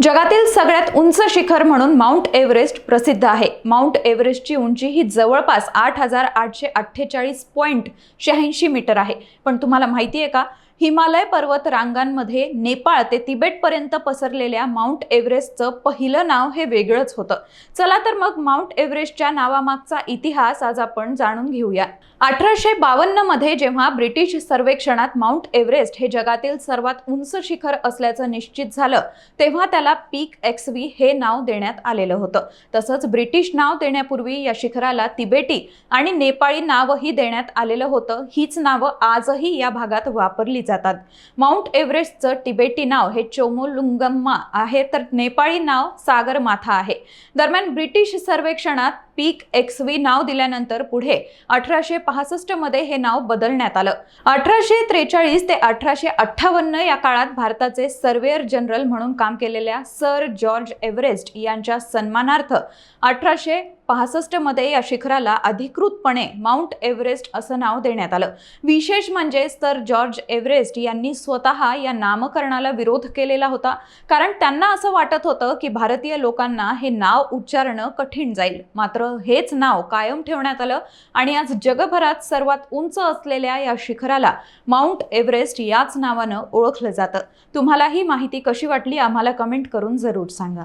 जगातील सगळ्यात उंच शिखर म्हणून माउंट एव्हरेस्ट प्रसिद्ध आहे। माउंट एव्हरेस्टची उंची ही जवळपास 8,848.86 मीटर आहे। पण तुम्हाला माहिती आहे का, हिमालय पर्वत रांगांमध्ये नेपाळ ते तिबेट पर्यंत पसरलेल्या माउंट एव्हरेस्टचं पहिलं नाव हे वेगळंच होतं। चला तर मग माउंट एव्हरेस्टच्या नावामागचा इतिहास आज आपण जाणून घेऊया। 1852 मध्ये जेव्हा ब्रिटिश सर्वेक्षणात माउंट एव्हरेस्ट हे जगातील सर्वात उंच शिखर असल्याचं निश्चित झालं, तेव्हा त्याला पीक एक्सव्ही हे नाव देण्यात आलेलं होतं। तसंच ब्रिटिश नाव देण्यापूर्वी या शिखराला तिबेटी आणि नेपाळी नावही देण्यात आलेलं होतं। हीच नावं आजही या भागात वापरली जातात। माउंट एव्हरेस्टचं तिबेटी नाव हे चोमोलुंगम्मा आहे, तर नेपाळी नाव सागरमाथा आहे। दरम्यान ब्रिटिश सर्वेक्षणात पीक एक्सव्ही नाव दिल्यानंतर पुढे 1865 मध्ये हे नाव बदलण्यात आलं। 1843 ते 1858 या काळात भारताचे सर्वेयर जनरल म्हणून काम केलेल्या सर जॉर्ज एव्हरेस्ट यांच्या सन्मानार्थ 1865 मध्ये या शिखराला अधिकृतपणे माउंट एव्हरेस्ट असं नाव देण्यात आलं। विशेष म्हणजे सर जॉर्ज एव्हरेस्ट यांनी स्वतः या नामकरणाला विरोध केलेला होता, कारण त्यांना असं वाटत होतं की भारतीय लोकांना हे नाव उच्चारणं कठीण जाईल। मात्र हेच नाव कायम ठेवण्यात आलं आणि आज जगभरात सर्वात उंच असलेल्या या शिखराला माउंट एव्हरेस्ट याच नावानं ओळखलं जातं। तुम्हाला ही माहिती कशी वाटली आम्हाला कमेंट करून जरूर सांगा।